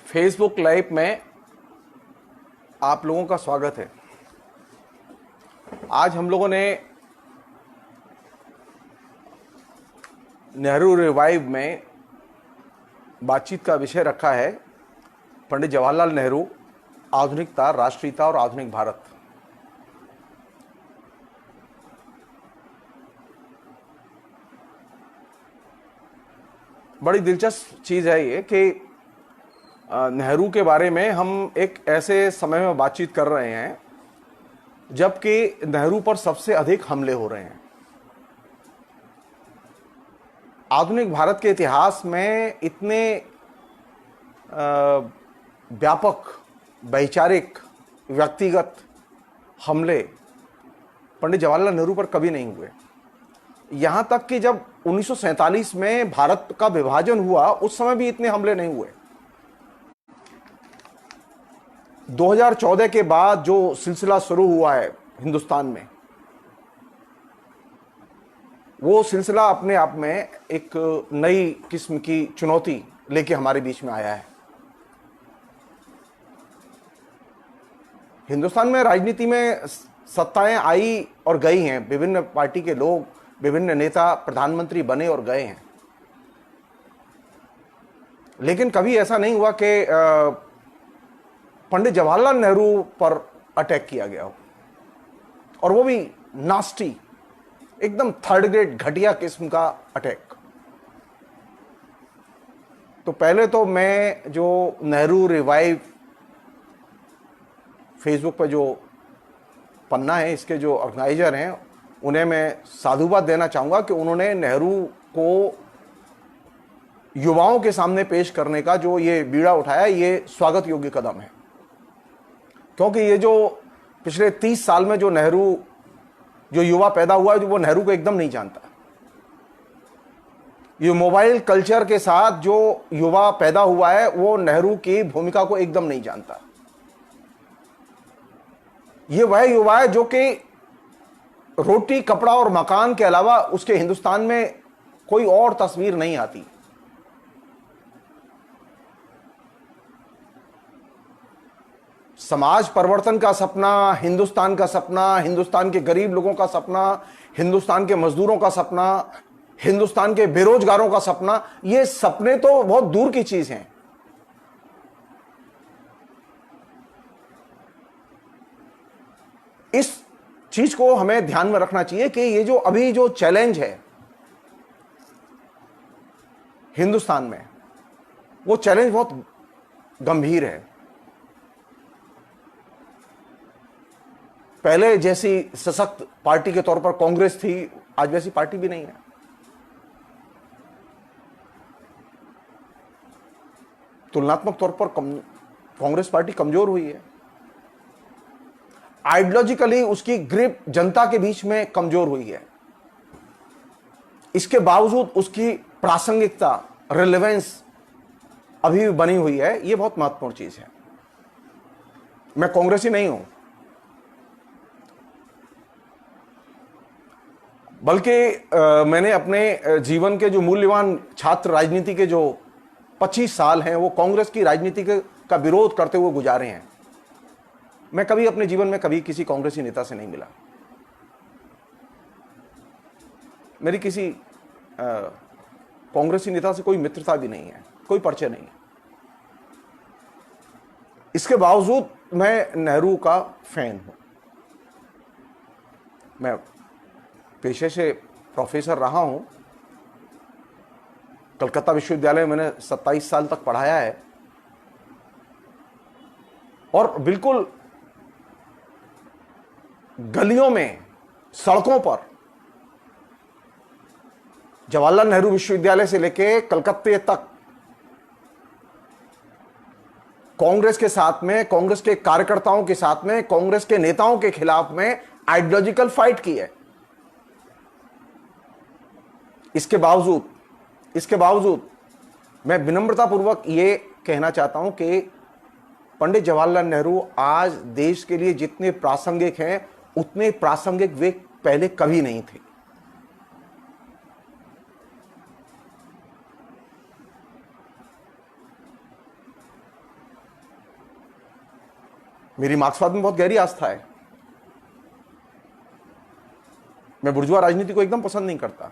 Facebook live में आप लोगों का स्वागत है। आज हम लोगों ने नेहरू रिवाइव में बातचीत का विषय रखा है पंडित जवाहरलाल नेहरू, आधुनिकता, राष्ट्रीयता और आधुनिक भारत। बड़ी दिलचस्प चीज़ है ये कि नेहरू के बारे में हम एक ऐसे समय में बातचीत कर रहे हैं जबकि नेहरू पर सबसे अधिक हमले हो रहे हैं। आधुनिक भारत के इतिहास में इतने व्यापक, वैचारिक, व्यक्तिगत हमले पंडित जवाहरलाल नेहरू पर कभी नहीं हुए। यहाँ तक कि जब 1947 में भारत का विभाजन हुआ उस समय भी इतने हमले नहीं हुए। 2014 के बाद जो सिलसिला शुरू हुआ है हिंदुस्तान में, वो सिलसिला अपने आप में एक नई किस्म की चुनौती लेके हमारे बीच में आया है। हिंदुस्तान में राजनीति में सत्ताएं आई और गई हैं, विभिन्न पार्टी के लोग, विभिन्न नेता प्रधानमंत्री बने और गए हैं, लेकिन कभी ऐसा नहीं हुआ कि पंडित जवाहरलाल नेहरू पर अटैक किया गया हो, और वो भी नास्टी, एकदम थर्ड ग्रेड घटिया किस्म का अटैक। तो पहले तो मैं जो नेहरू रिवाइव फेसबुक पर जो पन्ना है, इसके जो ऑर्गेनाइजर हैं, उन्हें मैं साधुवाद देना चाहूँगा कि उन्होंने नेहरू को युवाओं के सामने पेश करने का जो ये बीड़ा उठाया, ये स्वागत योग्य कदम है। क्योंकि ये जो पिछले 30 साल में जो नेहरू, जो युवा पैदा हुआ है, वो नेहरू को एकदम नहीं जानता। ये मोबाइल कल्चर के साथ जो युवा पैदा हुआ है वो नेहरू की भूमिका को एकदम नहीं जानता। ये वह युवा है जो कि रोटी, कपड़ा और मकान के अलावा उसके हिंदुस्तान में कोई और तस्वीर नहीं आती। समाज परिवर्तन का सपना, हिंदुस्तान का सपना, हिंदुस्तान के गरीब लोगों का सपना, हिंदुस्तान के मजदूरों का सपना, हिंदुस्तान के बेरोजगारों का सपना, ये सपने तो बहुत दूर की चीज हैं। इस चीज को हमें ध्यान में रखना चाहिए कि ये जो अभी जो चैलेंज है हिंदुस्तान में, वो चैलेंज बहुत गंभीर है। पहले जैसी सशक्त पार्टी के तौर पर कांग्रेस थी, आज वैसी पार्टी भी नहीं है। तुलनात्मक तौर पर कांग्रेस पार्टी कमजोर हुई है। आइडियोलॉजिकली उसकी ग्रिप जनता के बीच में कमजोर हुई है। इसके बावजूद उसकी प्रासंगिकता, रिलेवेंस अभी भी बनी हुई है। यह बहुत महत्वपूर्ण चीज है। मैं कांग्रेसी नहीं हूं, बल्कि मैंने अपने जीवन के जो मूल्यवान छात्र राजनीति के जो 25 साल हैं वो कांग्रेस की राजनीति का विरोध करते हुए गुजारे हैं। मैं कभी अपने जीवन में कभी किसी कांग्रेसी नेता से नहीं मिला। मेरी किसी कांग्रेसी नेता से कोई मित्रता भी नहीं है, कोई परिचय नहीं है। इसके बावजूद मैं नेहरू का फैन हूं। मैं पेशे से प्रोफेसर रहा हूं। कलकत्ता विश्वविद्यालय में मैंने 27 साल तक पढ़ाया है, और बिल्कुल गलियों में, सड़कों पर जवाहरलाल नेहरू विश्वविद्यालय से लेके कलकत्ते तक कांग्रेस के साथ में, कांग्रेस के कार्यकर्ताओं के साथ में, कांग्रेस के नेताओं के खिलाफ में आइडियोलॉजिकल फाइट की है। इसके बावजूद मैं विनम्रतापूर्वक ये कहना चाहता हूं कि पंडित जवाहरलाल नेहरू आज देश के लिए जितने प्रासंगिक हैं उतने प्रासंगिक वे पहले कभी नहीं थे। मेरी मार्क्सवाद में बहुत गहरी आस्था है। मैं बुर्जुआ राजनीति को एकदम पसंद नहीं करता,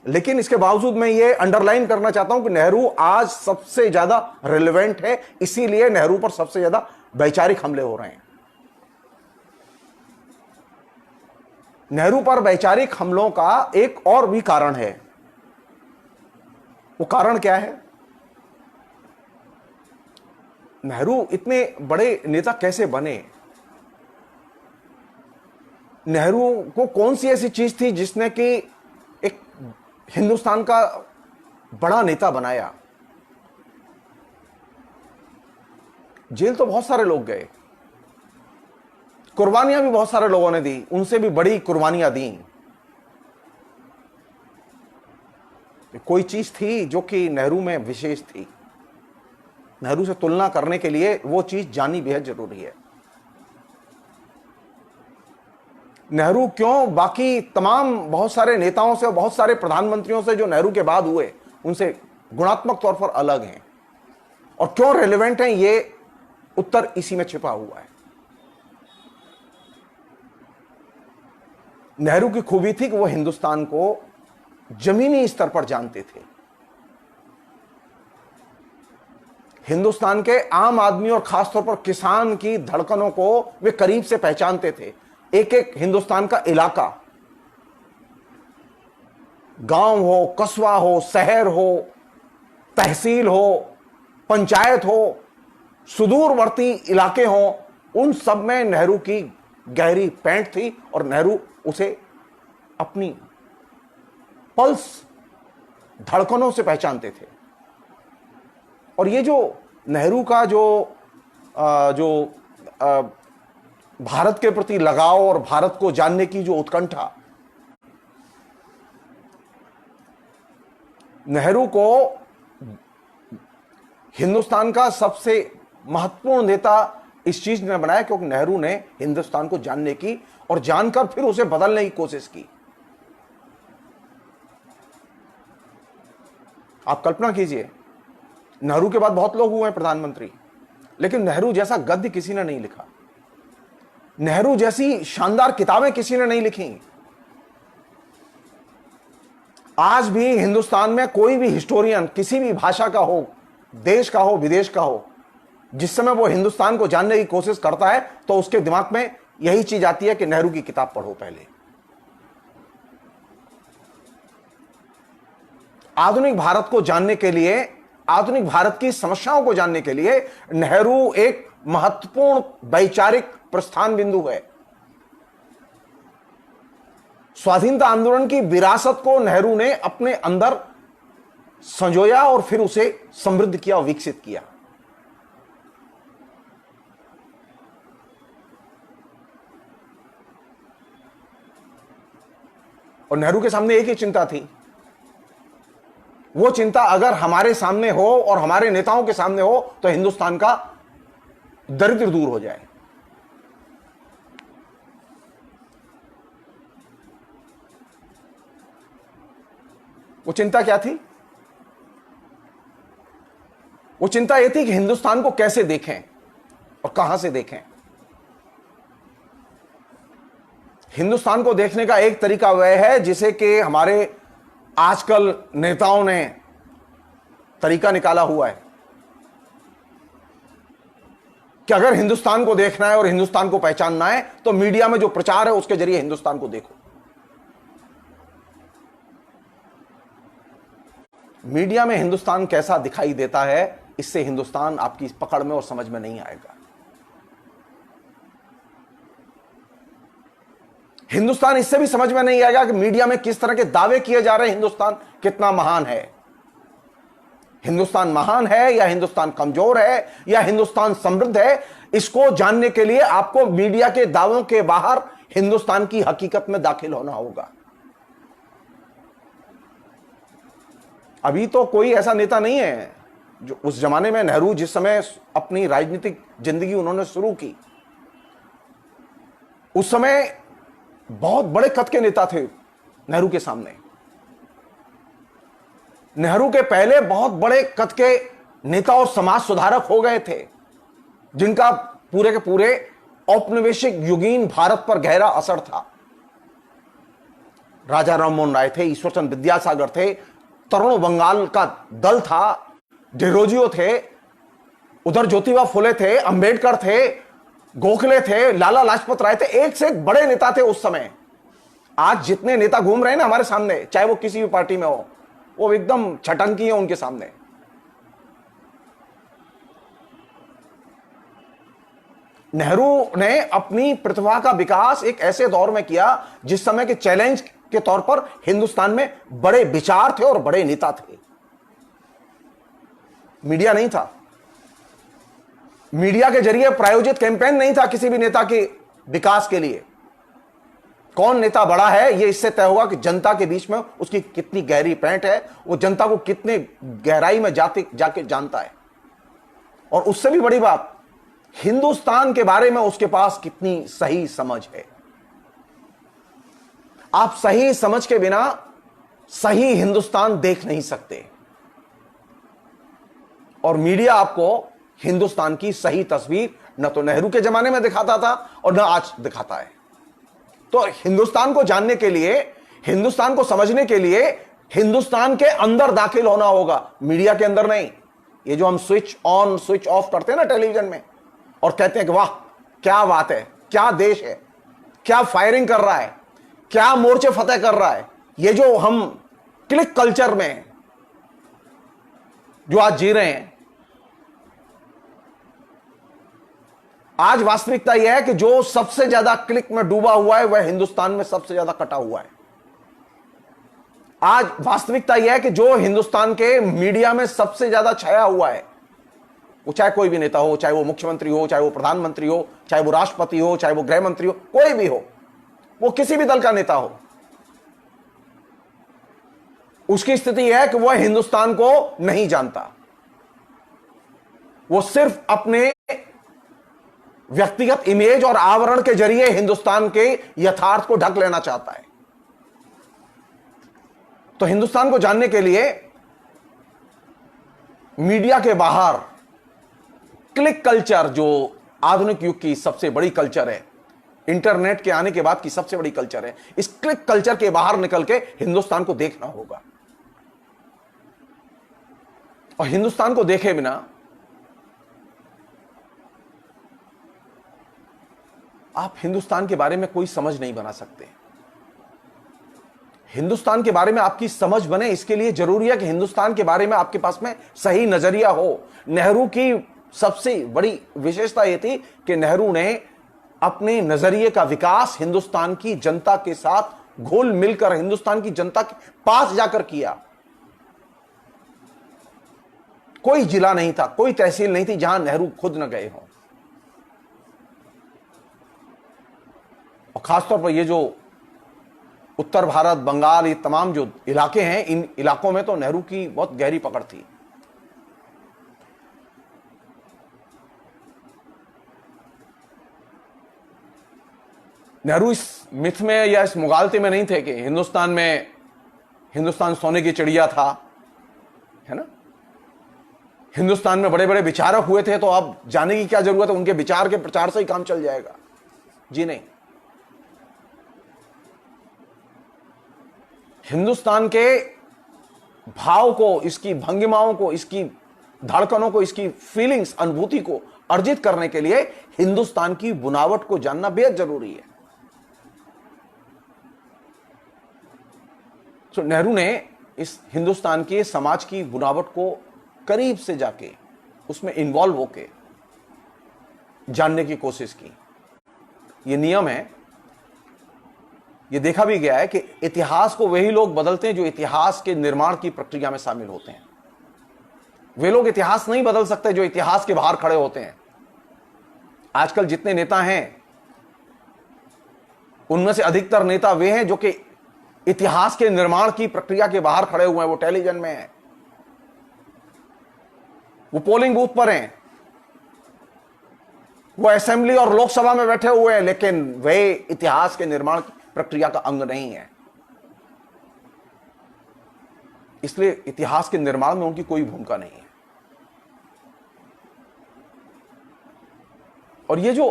लेकिन इसके बावजूद मैं ये अंडरलाइन करना चाहता हूं कि नेहरू आज सबसे ज्यादा रिलेवेंट है, इसीलिए नेहरू पर सबसे ज्यादा वैचारिक हमले हो रहे हैं। नेहरू पर वैचारिक हमलों का एक और भी कारण है। वो कारण क्या है? नेहरू इतने बड़े नेता कैसे बने? नेहरू को कौन सी ऐसी चीज थी जिसने कि एक हिंदुस्तान का बड़ा नेता बनाया? जेल तो बहुत सारे लोग गए, कुर्बानियां भी बहुत सारे लोगों ने दी, उनसे भी बड़ी कुर्बानियां दी। कोई चीज थी जो कि नेहरू में विशेष थी। नेहरू से तुलना करने के लिए वो चीज जाननी बेहद जरूरी है। नेहरू क्यों बाकी तमाम बहुत सारे नेताओं से और बहुत सारे प्रधानमंत्रियों से जो नेहरू के बाद हुए उनसे गुणात्मक तौर पर अलग हैं, और क्यों रेलेवेंट हैं, ये उत्तर इसी में छिपा हुआ है। नेहरू की खूबी थी कि वो हिंदुस्तान को जमीनी स्तर पर जानते थे। हिंदुस्तान के आम आदमी और खासतौर पर किसान की धड़कनों को वे करीब से पहचानते थे। एक एक हिंदुस्तान का इलाका, गांव हो, कस्बा हो, शहर हो, तहसील हो, पंचायत हो, सुदूरवर्ती इलाके हो, उन सब में नेहरू की गहरी पैंठ थी और नेहरू उसे अपनी पल्स धड़कनों से पहचानते थे। और ये जो नेहरू का जो भारत के प्रति लगाव और भारत को जानने की जो उत्कंठा, नेहरू को हिंदुस्तान का सबसे महत्वपूर्ण नेता इस चीज ने बनाया क्योंकि नेहरू ने हिंदुस्तान को जानने की और जानकर फिर उसे बदलने की कोशिश की। आप कल्पना कीजिए, नेहरू के बाद बहुत लोग हुए हैं प्रधानमंत्री, लेकिन नेहरू जैसा गद्य किसी ने नहीं लिखा, नेहरू जैसी शानदार किताबें किसी ने नहीं लिखी। आज भी हिंदुस्तान में कोई भी हिस्टोरियन किसी भी भाषा का हो, देश का हो, विदेश का हो, जिस समय वो हिंदुस्तान को जानने की कोशिश करता है तो उसके दिमाग में यही चीज आती है कि नेहरू की किताब पढ़ो पहले। आधुनिक भारत को जानने के लिए, आधुनिक भारत की समस्याओं को जानने के लिए नेहरू एक महत्वपूर्ण वैचारिक प्रस्थान बिंदु है। स्वाधीनता आंदोलन की विरासत को नेहरू ने अपने अंदर संजोया और फिर उसे समृद्ध किया और विकसित किया। और नेहरू के सामने एक ही चिंता थी, वो चिंता अगर हमारे सामने हो और हमारे नेताओं के सामने हो तो हिंदुस्तान का दरिद्र दूर हो जाए। वो चिंता क्या थी? वो चिंता यह थी कि हिंदुस्तान को कैसे देखें और कहां से देखें। हिंदुस्तान को देखने का एक तरीका वह है जिसे कि हमारे आजकल नेताओं ने तरीका निकाला हुआ है कि अगर हिंदुस्तान को देखना है और हिंदुस्तान को पहचानना है तो मीडिया में जो प्रचार है उसके जरिए हिंदुस्तान को देखो। मीडिया में हिंदुस्तान कैसा दिखाई देता है, इससे हिंदुस्तान आपकी पकड़ में और समझ में नहीं आएगा। हिंदुस्तान इससे भी समझ में नहीं आएगा कि मीडिया में किस तरह के दावे किए जा रहे हैं हिंदुस्तान कितना महान है। हिंदुस्तान महान है या हिंदुस्तान कमजोर है या हिंदुस्तान समृद्ध है, इसको जानने के लिए आपको मीडिया के दावों के बाहर हिंदुस्तान की हकीकत में दाखिल होना होगा। अभी तो कोई ऐसा नेता नहीं है जो उस जमाने में नेहरू जिस समय अपनी राजनीतिक जिंदगी उन्होंने शुरू की, उस समय बहुत बड़े कद के नेता थे नेहरू के सामने। नेहरू के पहले बहुत बड़े कद के नेता और समाज सुधारक हो गए थे जिनका पूरे के पूरे औपनिवेशिक युगीन भारत पर गहरा असर था। राजा राममोहन राय थे, ईश्वरचंद्र विद्यासागर थे, तरुण बंगाल का दल था, डिरोजियो थे, उधर ज्योतिबा फुले थे, अंबेडकर थे, गोखले थे, लाला लाजपत राय थे, एक से एक बड़े नेता थे उस समय। आज जितने नेता घूम रहे हैं ना हमारे सामने, चाहे वो किसी भी पार्टी में हो, वो एकदम छटंकी है उनके सामने। नेहरू ने अपनी प्रतिभा का विकास एक ऐसे दौर में किया जिस समय के चैलेंज के तौर पर हिंदुस्तान में बड़े विचार थे और बड़े नेता थे। मीडिया नहीं था, मीडिया के जरिए प्रायोजित कैंपेन नहीं था किसी भी नेता के विकास के लिए। कौन नेता बड़ा है यह इससे तय होगा कि जनता के बीच में उसकी कितनी गहरी पैंठ है, वो जनता को कितने गहराई में जाके जानता है, और उससे भी बड़ी बात, हिंदुस्तान के बारे में उसके पास कितनी सही समझ है। आप सही समझ के बिना सही हिंदुस्तान देख नहीं सकते, और मीडिया आपको हिंदुस्तान की सही तस्वीर न तो नेहरू के जमाने में दिखाता था और न आज दिखाता है। तो हिंदुस्तान को जानने के लिए, हिंदुस्तान को समझने के लिए हिंदुस्तान के अंदर दाखिल होना होगा, मीडिया के अंदर नहीं। ये जो हम स्विच ऑन स्विच ऑफ करते हैं ना टेलीविजन में और कहते हैं कि वाह क्या बात है, क्या देश है, क्या फायरिंग कर रहा है, क्या मोर्चे फतेह कर रहा है, ये जो हम क्लिक कल्चर में जो आज जी रहे हैं, आज वास्तविकता यह है कि जो सबसे ज्यादा क्लिक में डूबा हुआ है वह हिंदुस्तान में सबसे ज्यादा कटा हुआ है। आज वास्तविकता यह है कि जो हिंदुस्तान के मीडिया में सबसे ज्यादा छाया हुआ है, वो चाहे कोई भी नेता हो, चाहे वो मुख्यमंत्री हो, चाहे वो प्रधानमंत्री हो, चाहे वो राष्ट्रपति हो, चाहे वो गृह मंत्री हो, कोई भी हो, वो किसी भी दल का नेता हो, उसकी स्थिति है कि वह हिंदुस्तान को नहीं जानता। वो सिर्फ अपने व्यक्तिगत इमेज और आवरण के जरिए हिंदुस्तान के यथार्थ को ढक लेना चाहता है। तो हिंदुस्तान को जानने के लिए मीडिया के बाहर क्लिक कल्चर, जो आधुनिक युग की सबसे बड़ी कल्चर है, इंटरनेट के आने के बाद की सबसे बड़ी कल्चर है, इस क्लिक कल्चर के बाहर निकल के हिंदुस्तान को देखना होगा। और हिंदुस्तान को देखे बिना आप हिंदुस्तान के बारे में कोई समझ नहीं बना सकते। हिंदुस्तान के बारे में आपकी समझ बने, इसके लिए जरूरी है कि हिंदुस्तान के बारे में आपके पास में सही नजरिया हो। नेहरू की सबसे बड़ी विशेषता यह थी कि नेहरू ने अपने नजरिए का विकास हिंदुस्तान की जनता के साथ घुल मिलकर हिंदुस्तान की जनता के पास जाकर किया। कोई जिला नहीं था, कोई तहसील नहीं थी जहां नेहरू खुद न गए हों। और खासतौर पर ये जो उत्तर भारत, बंगाल, ये तमाम जो इलाके हैं, इन इलाकों में तो नेहरू की बहुत गहरी पकड़ थी। नेहरू इस मिथ में या इस मुगालते में नहीं थे कि हिंदुस्तान सोने की चिड़िया था, है ना। हिंदुस्तान में बड़े बड़े विचारक हुए थे तो अब जाने की क्या जरूरत है, उनके विचार के प्रचार से ही काम चल जाएगा। जी नहीं, हिंदुस्तान के भाव को, इसकी भंगिमाओं को, इसकी धड़कनों को, इसकी फीलिंग्स, अनुभूति को अर्जित करने के लिए हिंदुस्तान की बुनावट को जानना बेहद जरूरी है। तो नेहरू ने इस हिंदुस्तान के समाज की बुनावट को करीब से जाके उसमें इन्वॉल्व होके जानने की कोशिश की। यह नियम है, यह देखा भी गया है कि इतिहास को वही लोग बदलते हैं जो इतिहास के निर्माण की प्रक्रिया में शामिल होते हैं। वे लोग इतिहास नहीं बदल सकते जो इतिहास के बाहर खड़े होते हैं। आजकल जितने नेता हैं उनमें से अधिकतर नेता वे हैं जो कि इतिहास के निर्माण की प्रक्रिया के बाहर खड़े हुए हैं। वो टेलीविजन में हैं, वो पोलिंग बूथ पर हैं, वो असेंबली और लोकसभा में बैठे हुए हैं, लेकिन वे इतिहास के निर्माण की प्रक्रिया का अंग नहीं है। इसलिए इतिहास के निर्माण में उनकी कोई भूमिका नहीं है। और ये जो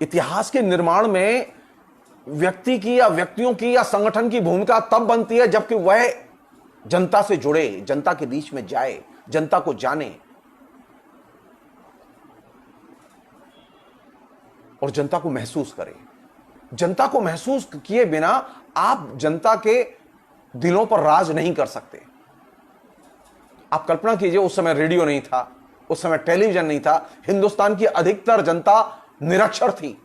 इतिहास के निर्माण में व्यक्ति की या व्यक्तियों की या संगठन की भूमिका तब बनती है जबकि वह जनता से जुड़े, जनता के बीच में जाए, जनता को जाने और जनता को महसूस करे। जनता को महसूस किए बिना आप जनता के दिलों पर राज नहीं कर सकते। आप कल्पना कीजिए, उस समय रेडियो नहीं था, उस समय टेलीविजन नहीं था, हिंदुस्तान की अधिकतर जनता निरक्षर थी।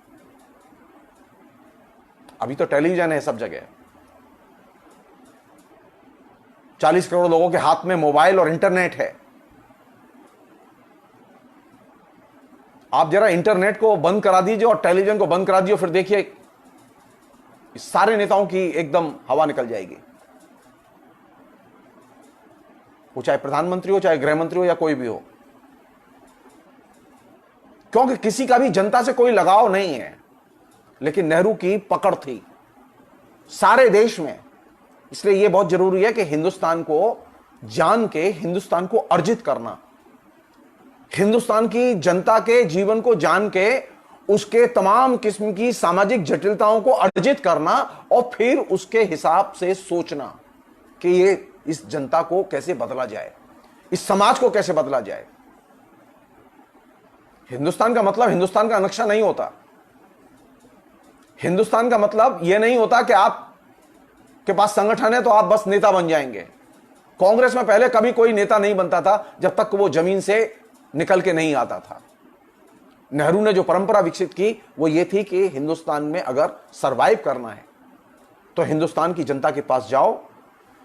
अभी तो टेलीविजन है सब जगह, 40 करोड़ लोगों के हाथ में मोबाइल और इंटरनेट है। आप जरा इंटरनेट को बंद करा दीजिए और टेलीविजन को बंद करा दीजिए, फिर देखिए सारे नेताओं की एकदम हवा निकल जाएगी। वो चाहे प्रधानमंत्री हो, चाहे गृह मंत्री हो, या कोई भी हो, क्योंकि किसी का भी जनता से कोई लगाव नहीं है। लेकिन नेहरू की पकड़ थी सारे देश में। इसलिए यह बहुत जरूरी है कि हिंदुस्तान को जान के, हिंदुस्तान को अर्जित करना, हिंदुस्तान की जनता के जीवन को जान के उसके तमाम किस्म की सामाजिक जटिलताओं को अर्जित करना और फिर उसके हिसाब से सोचना कि ये इस जनता को कैसे बदला जाए, इस समाज को कैसे बदला जाए। हिंदुस्तान का मतलब हिंदुस्तान का नक्शा नहीं होता। हिंदुस्तान का मतलब यह नहीं होता कि आप के पास संगठन है तो आप बस नेता बन जाएंगे। कांग्रेस में पहले कभी कोई नेता नहीं बनता था जब तक वो जमीन से निकल के नहीं आता था। नेहरू ने जो परंपरा विकसित की वो ये थी कि हिंदुस्तान में अगर सरवाइव करना है तो हिंदुस्तान की जनता के पास जाओ।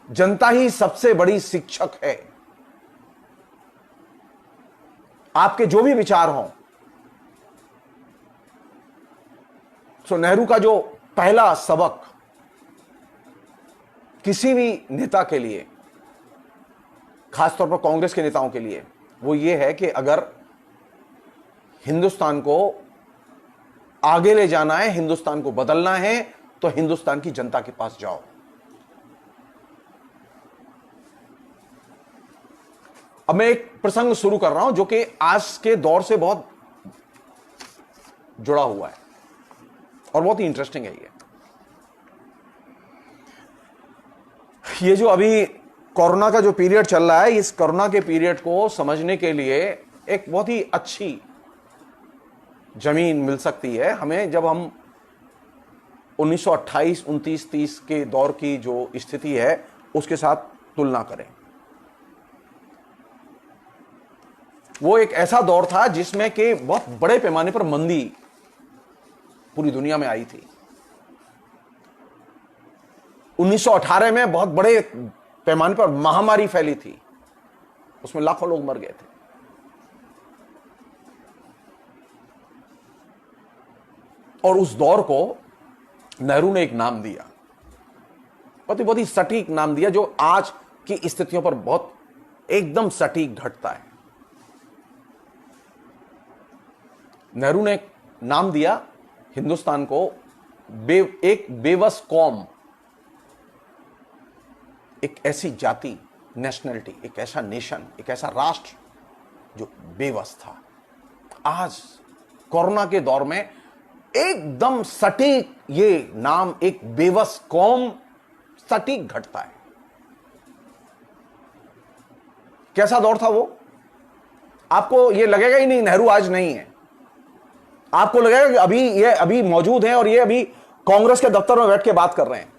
जनता ही सबसे बड़ी शिक्षक है। आपके जो भी विचार हों, तो नेहरू का जो पहला सबक किसी भी नेता के लिए, खासतौर पर कांग्रेस के नेताओं के लिए, वो ये है कि अगर हिंदुस्तान को आगे ले जाना है, हिंदुस्तान को बदलना है, तो हिंदुस्तान की जनता के पास जाओ। अब मैं एक प्रसंग शुरू कर रहा हूं जो कि आज के दौर से बहुत जुड़ा हुआ है और बहुत ही इंटरेस्टिंग है। ये जो अभी कोरोना का जो पीरियड चल रहा है, इस कोरोना के पीरियड को समझने के लिए एक बहुत ही अच्छी जमीन मिल सकती है हमें जब हम 1928, 29, 30 के दौर की जो स्थिति है उसके साथ तुलना करें। वो एक ऐसा दौर था जिसमें कि बहुत बड़े पैमाने पर मंदी पूरी दुनिया में आई थी। 1918 में बहुत बड़े पैमाने पर महामारी फैली थी, उसमें लाखों लोग मर गए थे। और उस दौर को नेहरू ने एक नाम दिया, बहुत ही सटीक नाम दिया, जो आज की स्थितियों पर बहुत एकदम सटीक घटता है। नेहरू ने नाम दिया हिंदुस्तान को एक बेबस कौम, एक ऐसी जाति, नेशनलिटी, एक ऐसा नेशन, एक ऐसा राष्ट्र जो बेबस था। आज कोरोना के दौर में एकदम सटीक ये नाम, एक बेबस कौम, सटीक घटता है। कैसा दौर था वो? आपको ये लगेगा ही नहीं नेहरू आज नहीं है। आपको लगेगा कि ये अभी मौजूद हैं और ये अभी कांग्रेस के दफ्तर में बैठ के बात कर रहे हैं।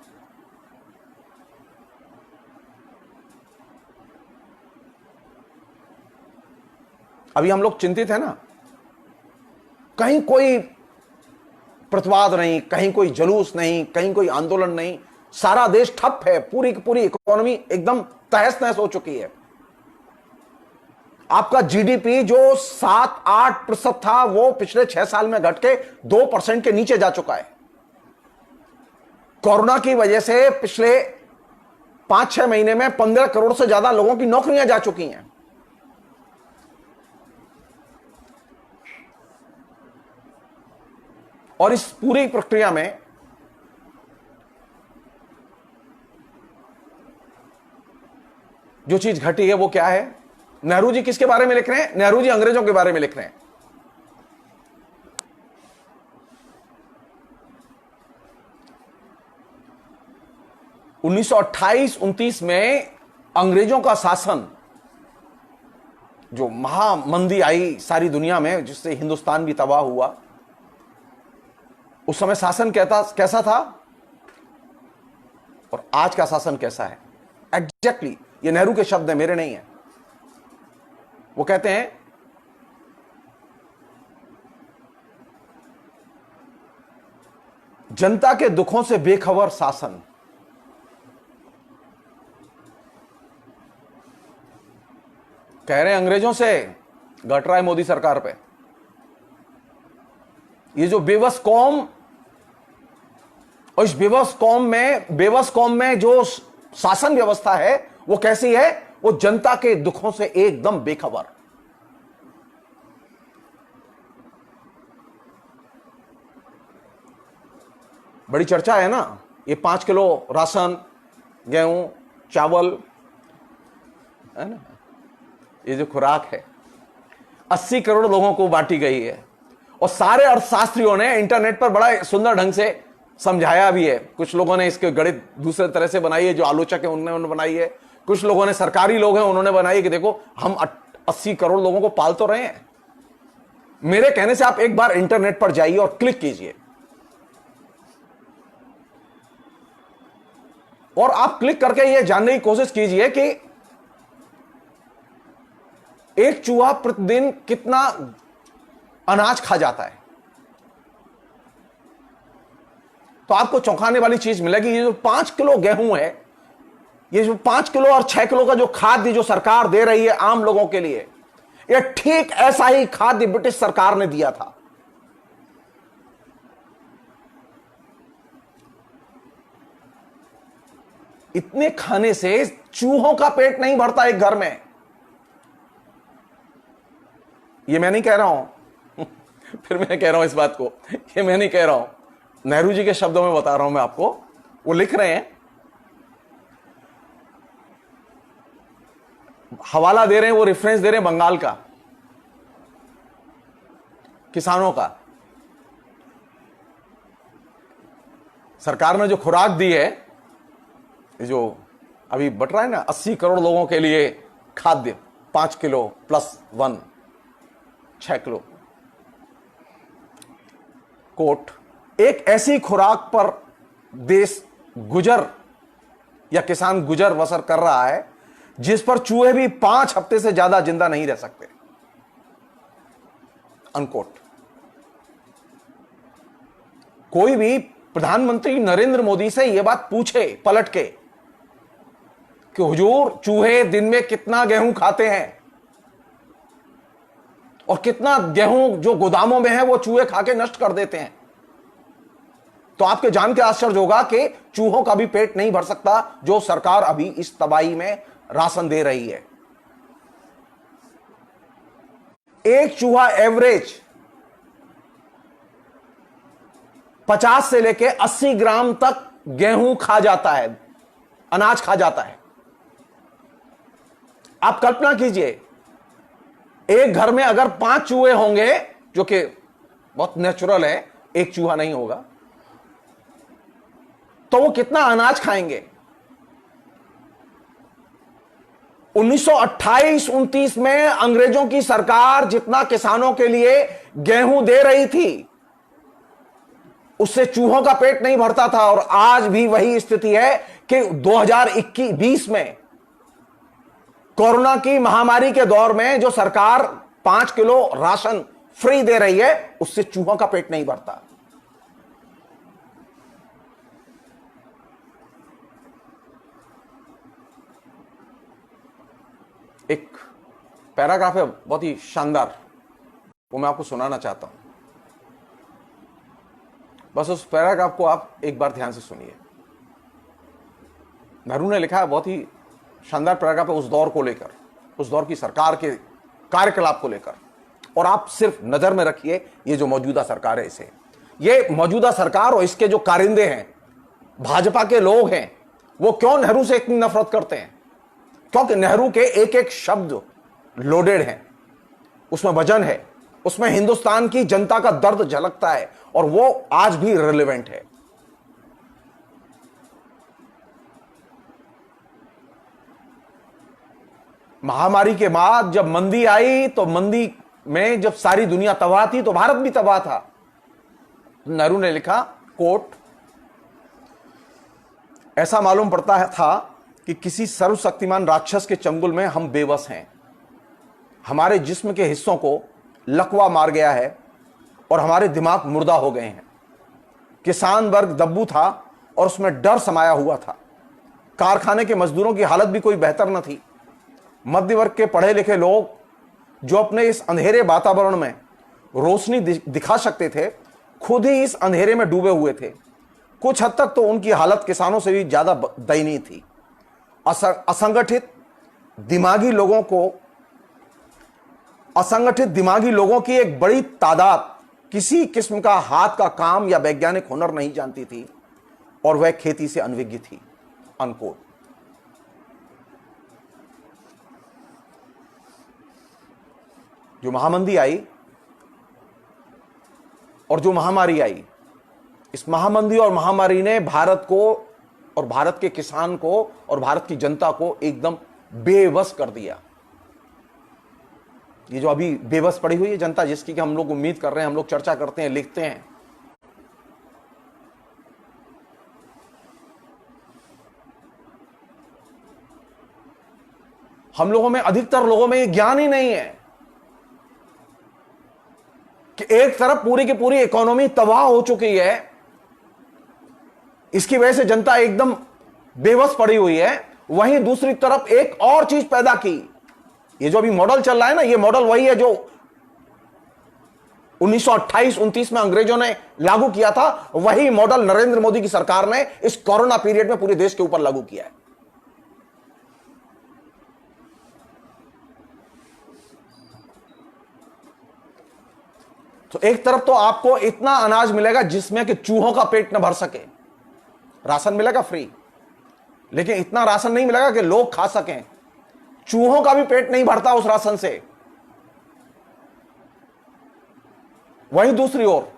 अभी हम लोग चिंतित हैं ना, कहीं कोई प्रतिवाद नहीं, कहीं कोई जुलूस नहीं, कहीं कोई आंदोलन नहीं, सारा देश ठप है, पूरी की पूरी इकोनॉमी एकदम तहस नहस हो चुकी है। आपका जीडीपी जो 7-8% था वो पिछले 6 साल में घट के 2% के नीचे जा चुका है। कोरोना की वजह से पिछले 5-6 महीने में 15 करोड़ से ज्यादा लोगों की नौकरियां जा चुकी हैं। और इस पूरी प्रक्रिया में जो चीज घटी है वो क्या है? नेहरू जी किसके बारे में लिख रहे हैं? नेहरू जी अंग्रेजों के बारे में लिख रहे हैं। 1928-29 में अंग्रेजों का शासन, जो महामंदी आई सारी दुनिया में जिससे हिंदुस्तान भी तबाह हुआ, उस समय शासन कैसा था और आज का शासन कैसा है? एग्जैक्टली ये नेहरू के शब्द हैं, मेरे नहीं है। वो कहते हैं जनता के दुखों से बेखबर शासन, कह रहे हैं अंग्रेजों से, घट रहा है मोदी सरकार पे। ये जो बेबस कौम, और इस बेबस कौम में जो शासन व्यवस्था है वो कैसी है? वो जनता के दुखों से एकदम बेखबर। बड़ी चर्चा है ना ये 5 किलो राशन, गेहूं, चावल, है ना, ये जो खुराक है 80 करोड़ लोगों को बांटी गई है। और सारे अर्थशास्त्रियों ने इंटरनेट पर बड़ा सुंदर ढंग से समझाया भी है। कुछ लोगों ने इसके गणित दूसरे तरह से बनाई है, जो आलोचक है उन्होंने बनाई है। कुछ लोगों ने, सरकारी लोग हैं, उन्होंने बनाई है कि देखो हम 80 करोड़ लोगों को पाल तो रहे हैं। मेरे कहने से आप एक बार इंटरनेट पर जाइए और क्लिक कीजिए, और आप क्लिक करके यह जानने की कोशिश कीजिए कि एक चूहा प्रतिदिन कितना अनाज खा जाता है। तो आपको चौंकाने वाली चीज मिलेगी। ये जो 5 किलो गेहूं है, ये जो 5 किलो और 6 किलो का जो खाद्य जो सरकार दे रही है आम लोगों के लिए, ये ठीक ऐसा ही खाद्य ब्रिटिश सरकार ने दिया था। इतने खाने से चूहों का पेट नहीं भरता एक घर में। ये मैं नहीं कह रहा हूं फिर मैं कह रहा हूं इस बात को, ये मैं नहीं कह रहा हूं, नेहरू जी के शब्दों में बता रहा हूं मैं आपको। वो लिख रहे हैं, हवाला दे रहे हैं, वो रेफरेंस दे रहे हैं बंगाल का, किसानों का। सरकार ने जो खुराक दी है, जो अभी बट रहा है ना 80 करोड़ लोगों के लिए खाद्य, 5 किलो प्लस 1, 6 किलो कोट, एक ऐसी खुराक पर देश गुजर या किसान गुजर बसर कर रहा है जिस पर चूहे भी 5 हफ्ते से ज्यादा जिंदा नहीं रह सकते, अनकोट। कोई भी प्रधानमंत्री नरेंद्र मोदी से यह बात पूछे पलट के कि हुजूर चूहे दिन में कितना गेहूं खाते हैं और कितना गेहूं जो गोदामों में है वो चूहे खा के नष्ट कर देते हैं, तो आपके जान के आश्चर्य होगा कि चूहों का भी पेट नहीं भर सकता जो सरकार अभी इस तबाही में राशन दे रही है। एक चूहा एवरेज 50 से लेके 80 ग्राम तक गेहूं खा जाता है, अनाज खा जाता है। आप कल्पना कीजिए, एक घर में अगर 5 चूहे होंगे, जो कि बहुत नेचुरल है, एक चूहा नहीं होगा, तो वो कितना अनाज खाएंगे। 1928-29 में अंग्रेजों की सरकार जितना किसानों के लिए गेहूं दे रही थी, उससे चूहों का पेट नहीं भरता था। और आज भी वही स्थिति है कि 2021-20 में कोरोना की महामारी के दौर में जो सरकार 5 किलो राशन फ्री दे रही है, उससे चूहों का पेट नहीं भरता। एक पैराग्राफ है बहुत ही शानदार, वो मैं आपको सुनाना चाहता हूं। बस उस पैराग्राफ को आप एक बार ध्यान से सुनिए। नेहरू ने लिखा है, बहुत ही शानदार पैराग्राफ है उस दौर को लेकर, उस दौर की सरकार के कार्यकलाप को लेकर। और आप सिर्फ नजर में रखिए ये जो मौजूदा सरकार है, इसे, ये मौजूदा सरकार और इसके जो कारिंदे हैं, भाजपा के लोग हैं, वो क्यों नेहरू से इतनी नफरत करते हैं? क्योंकि नेहरू के एक एक शब्द लोडेड हैं, उसमें वजन है, उसमें हिंदुस्तान की जनता का दर्द झलकता है, और वो आज भी रिलेवेंट है। महामारी के बाद जब मंदी आई तो मंदी में जब सारी दुनिया तबाह थी तो भारत भी तबाह था। नेहरू ने लिखा, कोट, ऐसा मालूम पड़ता था कि किसी सर्वशक्तिमान राक्षस के चंगुल में हम बेबस हैं। हमारे जिस्म के हिस्सों को लकवा मार गया है और हमारे दिमाग मुर्दा हो गए हैं। किसान वर्ग दब्बू था और उसमें डर समाया हुआ था। कारखाने के मजदूरों की हालत भी कोई बेहतर न थी। मध्य वर्ग के पढ़े लिखे लोग जो अपने इस अंधेरे वातावरण में रोशनी दिखा सकते थे, खुद ही इस अंधेरे में डूबे हुए थे। कुछ हद तक तो उनकी हालत किसानों से भी ज्यादा दयनीय थी। असंगठित दिमागी लोगों की एक बड़ी तादाद किसी किस्म का हाथ का काम या वैज्ञानिक हुनर नहीं जानती थी और वह खेती से अनभिज्ञ थी। अनकोट। जो महामंदी आई और जो महामारी आई, इस महामंदी और महामारी ने भारत को और भारत के किसान को और भारत की जनता को एकदम बेबस कर दिया। ये जो अभी बेबस पड़ी हुई है जनता, जिसकी कि हम लोग उम्मीद कर रहे हैं, हम लोग चर्चा करते हैं, लिखते हैं, हम लोगों में, अधिकतर लोगों में ये ज्ञान ही नहीं है कि एक तरफ पूरी की पूरी इकोनॉमी तबाह हो चुकी है, इसकी वजह से जनता एकदम बेबस पड़ी हुई है, वहीं दूसरी तरफ एक और चीज पैदा की। ये जो अभी मॉडल चल रहा है ना, ये मॉडल वही है जो 1928-29 में अंग्रेजों ने लागू किया था। वही मॉडल नरेंद्र मोदी की सरकार ने इस कोरोना पीरियड में पूरे देश के ऊपर लागू किया है। तो एक तरफ तो आपको इतना अनाज मिलेगा जिसमें कि चूहों का पेट न भर सके, राशन मिलेगा फ्री, लेकिन इतना राशन नहीं मिलेगा कि लोग खा सकें। चूहों का भी पेट नहीं भरता उस राशन से। वहीं दूसरी ओर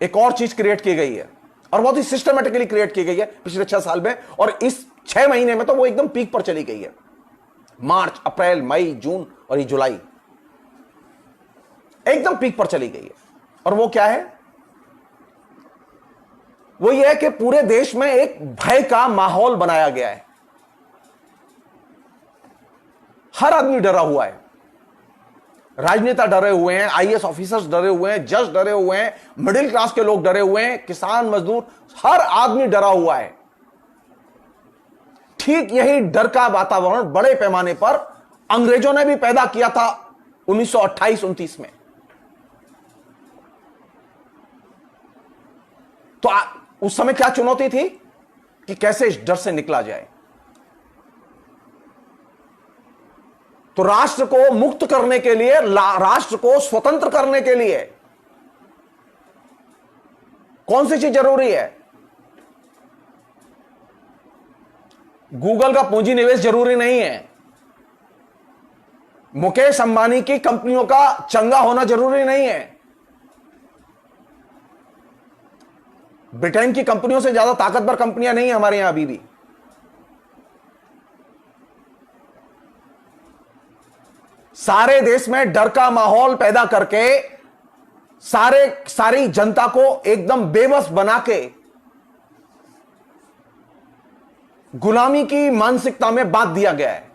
एक और चीज क्रिएट की गई है और बहुत ही सिस्टमेटिकली क्रिएट की गई है पिछले 6 साल में, और इस 6 महीने में तो वो एकदम पीक पर चली गई है। मार्च, अप्रैल, मई, जून और ये जुलाई एकदम पीक पर चली गई है। और वो क्या है? वो ये है कि पूरे देश में एक भय का माहौल बनाया गया है। हर आदमी डरा हुआ है। राजनेता डरे हुए हैं, आईएएस ऑफिसर्स डरे हुए हैं, जज डरे हुए हैं, मिडिल क्लास के लोग डरे हुए हैं, किसान, मजदूर, हर आदमी डरा हुआ है। ठीक यही डर का वातावरण बड़े पैमाने पर अंग्रेजों ने भी पैदा किया था 1928-29 में। तो उस समय क्या चुनौती थी कि कैसे इस डर से निकला जाए। तो राष्ट्र को मुक्त करने के लिए, राष्ट्र को स्वतंत्र करने के लिए कौन सी चीज जरूरी है? गूगल का पूंजी निवेश जरूरी नहीं है। मुकेश अंबानी की कंपनियों का चंगा होना जरूरी नहीं है। ब्रिटेन की कंपनियों से ज्यादा ताकतवर कंपनियां नहीं है हमारे यहां अभी भी। सारे देश में डर का माहौल पैदा करके सारी जनता को एकदम बेबस बना के गुलामी की मानसिकता में बांध दिया गया है।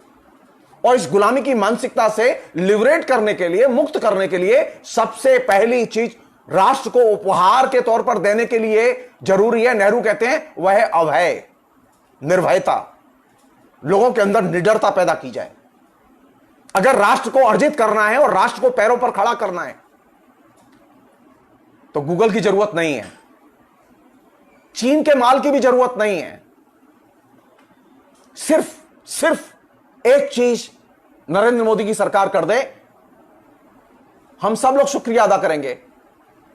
और इस गुलामी की मानसिकता से लिबरेट करने के लिए, मुक्त करने के लिए सबसे पहली चीज राष्ट्र को उपहार के तौर पर देने के लिए जरूरी है, नेहरू कहते हैं, वह है अभय, निर्भयता। लोगों के अंदर निडरता पैदा की जाए। अगर राष्ट्र को अर्जित करना है और राष्ट्र को पैरों पर खड़ा करना है तो गूगल की जरूरत नहीं है, चीन के माल की भी जरूरत नहीं है। सिर्फ एक चीज नरेंद्र मोदी की सरकार कर दे, हम सब लोग शुक्रिया अदा करेंगे।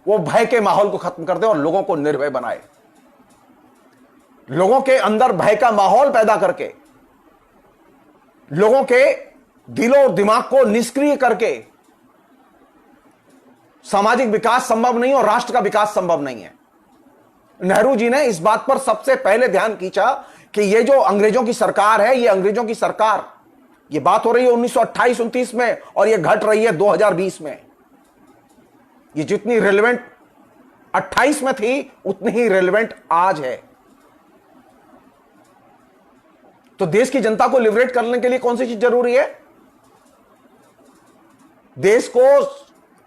वो भय के माहौल को खत्म कर दे और लोगों को निर्भय बनाए। लोगों के अंदर भय का माहौल पैदा करके, लोगों के दिलों और दिमाग को निष्क्रिय करके सामाजिक विकास संभव नहीं और राष्ट्र का विकास संभव नहीं है। नेहरू जी ने इस बात पर सबसे पहले ध्यान खींचा कि ये जो अंग्रेजों की सरकार है, ये अंग्रेजों की सरकार ये बात हो रही है 1928-29 में और ये घट रही है 2020 में। ये जितनी रेलेवेंट 28 में थी उतनी ही रेलेवेंट आज है। तो देश की जनता को लिबरेट करने के लिए कौन सी चीज जरूरी है? देश को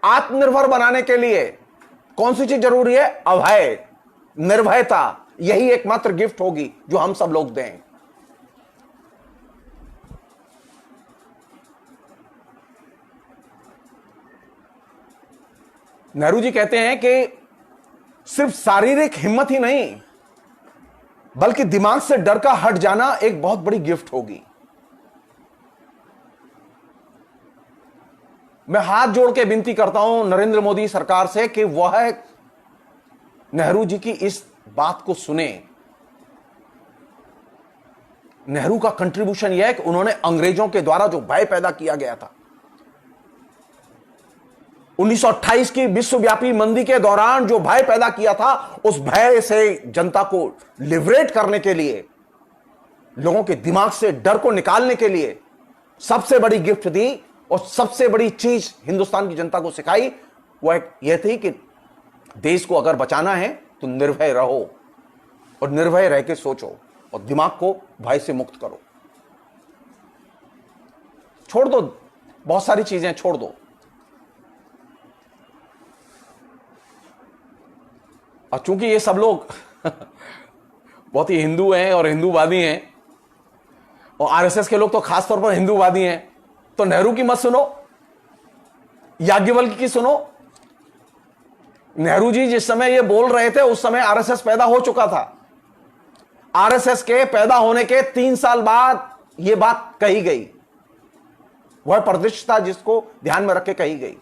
आत्मनिर्भर बनाने के लिए कौन सी चीज जरूरी है? अभय, निर्भयता। यही एकमात्र गिफ्ट होगी जो हम सब लोग दें। नेहरू जी कहते हैं कि सिर्फ शारीरिक हिम्मत ही नहीं बल्कि दिमाग से डर का हट जाना एक बहुत बड़ी गिफ्ट होगी। मैं हाथ जोड़ के विनती करता हूं नरेंद्र मोदी सरकार से कि वह नेहरू जी की इस बात को सुने। नेहरू का कंट्रीब्यूशन यह है कि उन्होंने अंग्रेजों के द्वारा जो भय पैदा किया गया था 1928 की विश्वव्यापी मंदी के दौरान, जो भय पैदा किया था, उस भय से जनता को लिबरेट करने के लिए, लोगों के दिमाग से डर को निकालने के लिए सबसे बड़ी गिफ्ट दी और सबसे बड़ी चीज हिंदुस्तान की जनता को सिखाई वह यह थी कि देश को अगर बचाना है तो निर्भय रहो और निर्भय रह के सोचो और दिमाग को भय से मुक्त करो। छोड़ दो, बहुत सारी चीजें छोड़ दो। और चूंकि ये सब लोग बहुत ही हिंदू हैं और हिंदूवादी हैं और आरएसएस के लोग तो खासतौर पर हिंदूवादी हैं, तो नेहरू की मत सुनो, याज्ञवल्क्य की सुनो। नेहरू जी जिस समय ये बोल रहे थे उस समय आरएसएस पैदा हो चुका था। आरएसएस के पैदा होने के 3 साल बाद यह बात कही गई। वह परिदृश्य था जिसको ध्यान में रख के कही गई।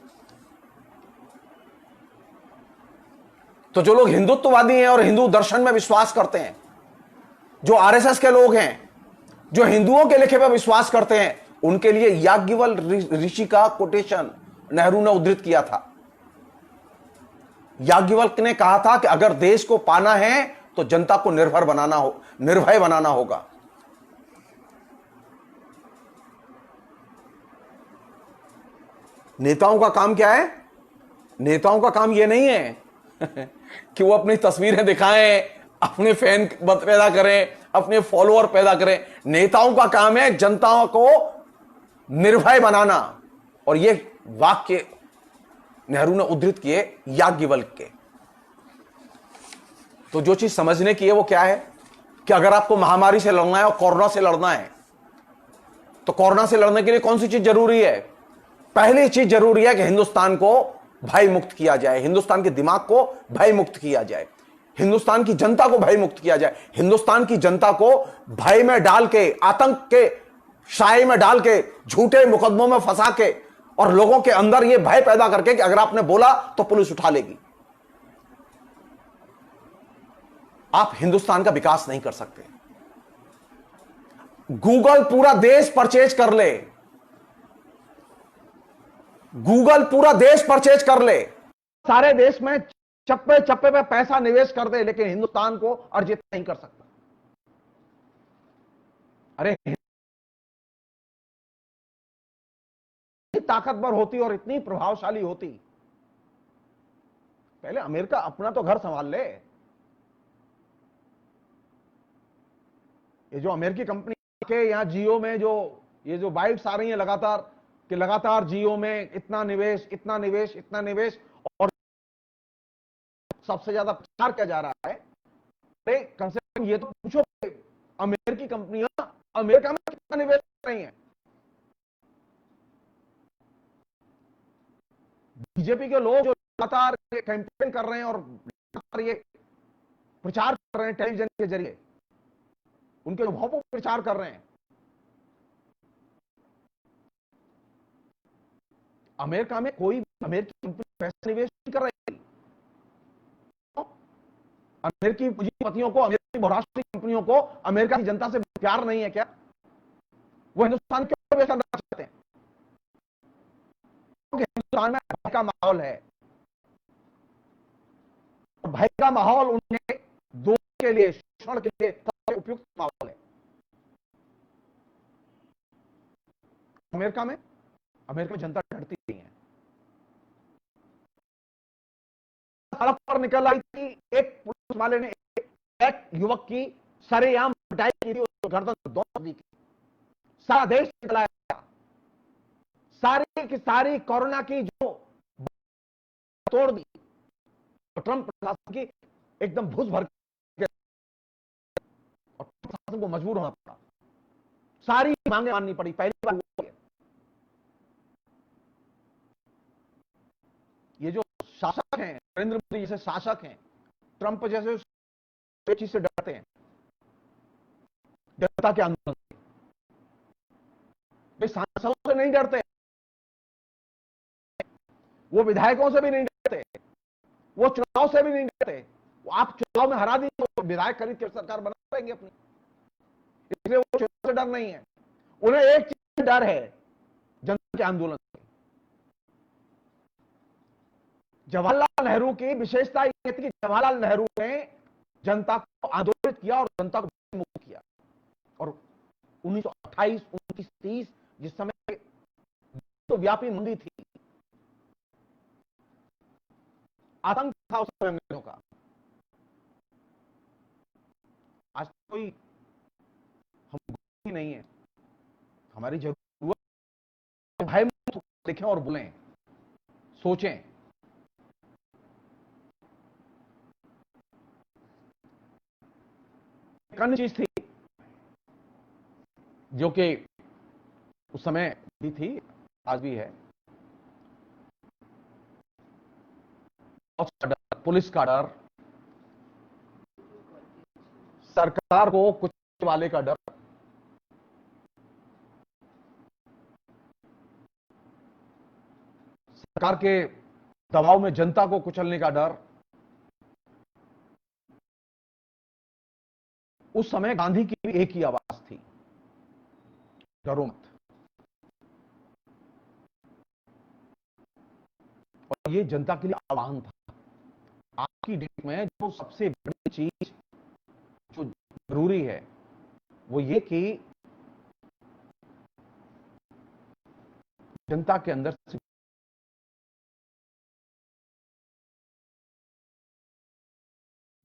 तो जो लोग हिंदुत्ववादी हैं और हिंदू दर्शन में विश्वास करते हैं, जो आरएसएस के लोग हैं, जो हिंदुओं के लिखे पर विश्वास करते हैं, उनके लिए याज्ञवल्क्य ऋषि का कोटेशन नेहरू ने उद्धृत किया था। याज्ञवल्क्य ने कहा था कि अगर देश को पाना है तो जनता को निर्भय बनाना होगा। नेताओं का काम क्या है? नेताओं का काम यह नहीं है कि वो अपनी तस्वीरें दिखाएं, अपने फैन पैदा करें, अपने फॉलोअर पैदा करें। नेताओं का काम है जनता को निर्भय बनाना। और ये वाक्य नेहरू ने उद्धृत किए याज्ञवल्क्य के। तो जो चीज समझने की है वो क्या है कि अगर आपको महामारी से लड़ना है और कोरोना से लड़ना है तो कोरोना से लड़ने के लिए कौन सी चीज जरूरी है? पहली चीज जरूरी है कि हिंदुस्तान को भय मुक्त किया जाए, हिंदुस्तान के दिमाग को भय मुक्त किया जाए, हिंदुस्तान की जनता को भय मुक्त किया जाए। हिंदुस्तान की जनता को भय में डाल के, आतंक के साए में डाल के, झूठे मुकदमों में फंसा के और लोगों के अंदर यह भय पैदा करके कि अगर आपने बोला तो पुलिस उठा लेगी, आप हिंदुस्तान का विकास नहीं कर सकते। गूगल पूरा देश परचेज कर ले, गूगल पूरा देश परचेज कर ले, सारे देश में चप्पे चप्पे पे पैसा निवेश कर दे, लेकिन हिंदुस्तान को अर्जित नहीं कर सकता। अरे ताकतवर होती और इतनी प्रभावशाली होती, पहले अमेरिका अपना तो घर संभाल ले। ये जो अमेरिकी कंपनी के यहां जियो में जो ये जो बाइट्स आ रही हैं लगातार कि लगातार जियो में इतना निवेश, इतना निवेश, इतना निवेश, और सबसे ज्यादा प्रचार किया जा रहा है। अरे कम से कम ये तो पूछो अमेरिकी कंपनियां अमेरिका में कितना निवेश कर रही हैं। बीजेपी के लोग जो लगातार कैंपेन कर रहे हैं और लगातार ये प्रचार कर रहे हैं टेलीविजन के जरिए, उनके अनुभव को प्रचार कर रहे हैं। अमेरिका में कोई अमेरिकी कंपनी पैसा निवेश नहीं कर रही। अमेरिकी पूंजीपतियों को, अमेरिकी बहुराष्ट्रीय कंपनियों को अमेरिका की जनता से प्यार नहीं है क्या? वो हिंदुस्तान क्यों निवेश करना चाहते हैं? क्योंकि हिंदुस्तान में भय का माहौल है। भय का माहौल उन्हें दोष के लिए, शोषण के लिए सबसे उपयुक्त माहौल है। अमेरिका में जनता डरती नहीं है। सड़क पर निकल आई थी, एक पुलिस वाले ने एक युवक की सरेआम पिटाई की थी, उसको गर्दन दौड़ दी थी, सारा देश चलाया, सारी की सारी कोरोना की जो तोड़ दी, तो ट्रंप प्रशासन की एकदम भूस भर के, और प्रशासन को मजबूर होना पड़ा, सारी मांगे माननी पड़ी। पहली बार हुआ है। ये जो शासक हैं, नरेंद्र मोदी जैसे शासक हैं, ट्रंप जैसे चीज से डरते हैं, जनता के आंदोलन से, वे सांसदों से नहीं डरते, वो विधायकों से भी नहीं डरते, वो चुनाव से भी नहीं डरते। आप चुनाव में हरा दी तो विधायक खरीद के सरकार बना पाएंगे अपनी, इसलिए वो चुनाव से डर नहीं है। उन्हें एक चीज डर है, जनता के आंदोलन से। जवाहरलाल नेहरू की विशेषता यह थी कि जवाहरलाल नेहरू ने जनता को आंदोलित किया और जनता को मुक्त किया। और 1928, 1930 जिस समय तो व्यापी मंदी थी, आतंक था उस समय अंग्रेजों का, आज कोई हम ही नहीं है। हमारी जरूरत भय मुक्त लिखें और बोलें, सोचें। एक अन्य चीज थी जो कि उस समय भी थी, आज भी है, पुलिस का डर, सरकार को कुछ वाले का डर, सरकार के दबाव में जनता को कुचलने का डर। उस समय गांधी की भी एक ही आवाज थी, डरो मत। और ये जनता के लिए आह्वान था। आज की डेट में जो सबसे बड़ी चीज जो जरूरी है वो ये कि जनता के अंदर से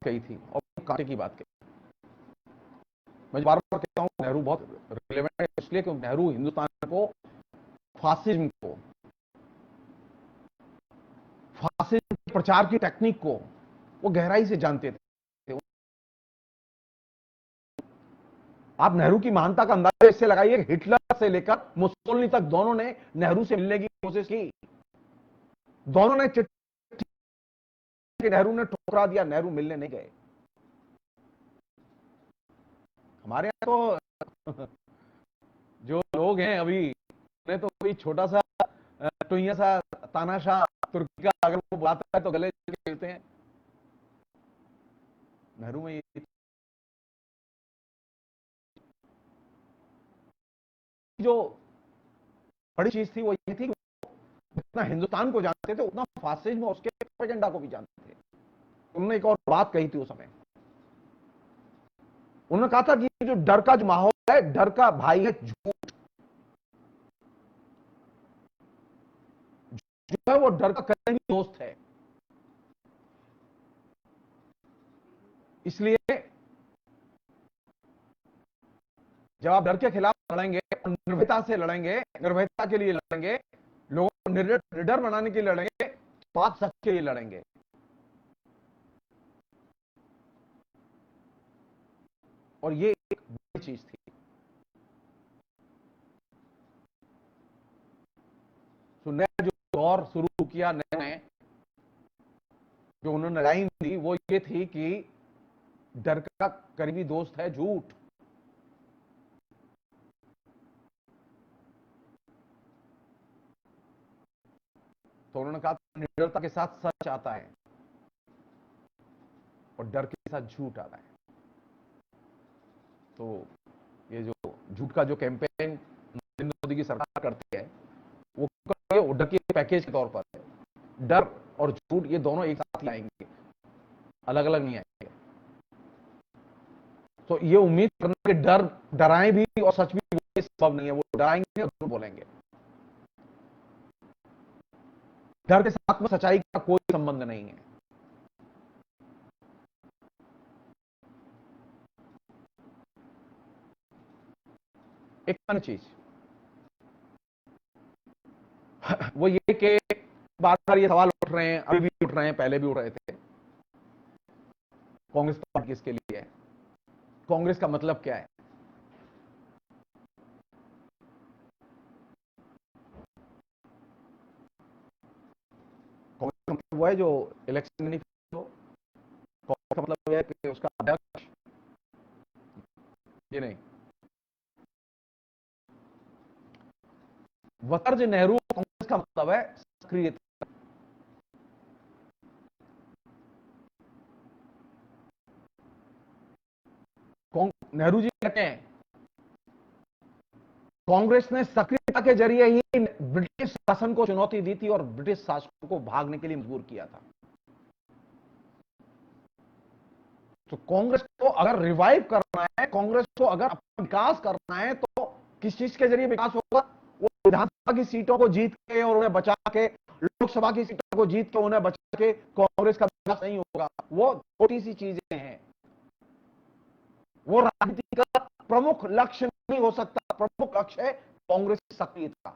कही थी, और कांटे की बात कही। मैं बार बार कहता हूं नेहरू बहुत रिलेवेंट है, इसलिए कि नेहरू हिंदुस्तान को फासिज्म के प्रचार की टेक्निक को वो गहराई से जानते थे। आप नेहरू की महानता का अंदाजा इससे लगाइए, हिटलर से लेकर मुसोलिनी तक दोनों ने नेहरू से मिलने की कोशिश की, दोनों ने चिट्ठी, नेहरू ने ठुकरा दिया, नेहरू मिलने नहीं गए। हमारे यहाँ तो जो लोग हैं अभी, ने तो कोई छोटा सा टुइया सा तानाशाह तुर्की का अगर वो बुलाता है तो गले खेलते हैं। नेहरू में ये जो बड़ी चीज थी वो ये थी, जितना हिंदुस्तान को जानते थे उतना फासिज्म और उसके प्रोपेगेंडा को भी जानते थे। उन्होंने एक और बात कही थी उस समय, उन्होंने कहा था कि जो डर का जो माहौल है, डर का भाई है झूठ, जो है वो डर का करीबी दोस्त है। इसलिए जब आप डर के खिलाफ लड़ेंगे, निर्भयता से लड़ेंगे, निर्भयता के लिए लड़ेंगे, लोगों को निडर बनाने के लिए लड़ेंगे, तो आप सच के लिए लड़ेंगे। और ये एक बड़ी चीज थी। तो नया जो दौर शुरू किया, नए जो उन्होंने लाइन दी वो ये थी कि डर का करीबी दोस्त है झूठ। तो उन्होंने कहा निडरता के साथ सच आता है और डर के साथ झूठ आता है। तो ये जो झूठ का जो कैंपेन नरेंद्र मोदी की सरकार करती है वो डर के पैकेज के तौर पर है। डर और झूठ ये दोनों एक साथ ही आएंगे, अलग अलग नहीं आएंगे। तो ये उम्मीद करना कि डराएं भी और सच भी संभव नहीं है। वो डराएंगे और झूठ बोलेंगे। डर के साथ में सच्चाई का कोई संबंध नहीं है। एक अन्य चीज वो ये कि बार बार ये सवाल उठ रहे हैं, अभी भी उठ रहे हैं, पहले भी उठ रहे थे, कांग्रेस पार्टी किसके लिए है, कांग्रेस का मतलब क्या है। कांग्रेस का मतलब वो है जो इलेक्शन नहीं हो। कांग्रेस का मतलब है कि उसका अध्यक्ष, ये नहीं, वतर्ज नेहरू कांग्रेस का मतलब है सक्रियता। नेहरू जी कहते हैं कांग्रेस ने सक्रियता के जरिए ही ब्रिटिश शासन को चुनौती दी थी और ब्रिटिश शासकों को भागने के लिए मजबूर किया था। तो कांग्रेस को अगर रिवाइव करना है, कांग्रेस को अगर अपना विकास करना है, तो किस चीज के जरिए विकास होगा? वो विधानसभा की सीटों को जीत के और उन्हें बचा के, लोकसभा की सीटों को जीत के उन्हें बचा के कांग्रेस का विकास नहीं होगा। वो छोटी सी चीजें हैं, वो राजनीति का प्रमुख लक्ष्य नहीं हो सकता। प्रमुख लक्ष्य है कांग्रेस की सक्रियता।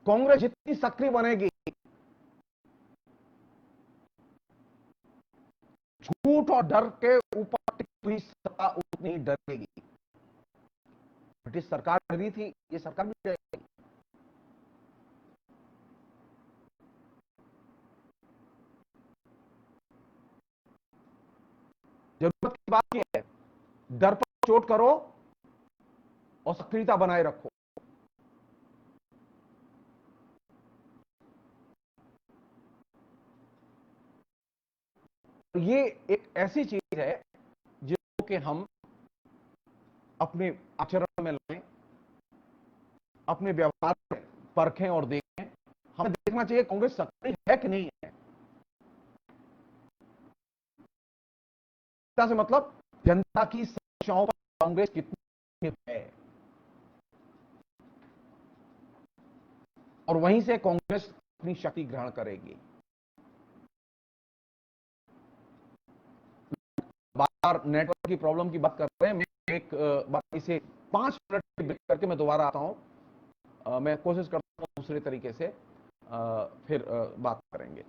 कांग्रेस जितनी सक्रिय बनेगी, झूठ और डर के ऊपर टिकी हुई सत्ता उतनी ही डरेगी। ब्रिटिश सरकार डरी थी, ये सरकार भी डरेगी। जरूरत की बात यह है, डर पर चोट करो और सक्रियता बनाए रखो। ये एक ऐसी चीज है जो कि हम अपने आचरण में लाएं, अपने व्यवहार में परखें और देखें। हमें देखना चाहिए कांग्रेस सक्रिय है कि नहीं है। से मतलब जनता की समस्याओं पर कांग्रेस कितनी है, और वहीं से कांग्रेस अपनी शक्ति ग्रहण करेगी। बार नेटवर्क की प्रॉब्लम की बात कर रहे हैं, मैं एक बात इसे 5 मिनट ब्रेक करके मैं दोबारा आता हूं। मैं कोशिश करता हूं दूसरे तरीके से फिर बात करेंगे।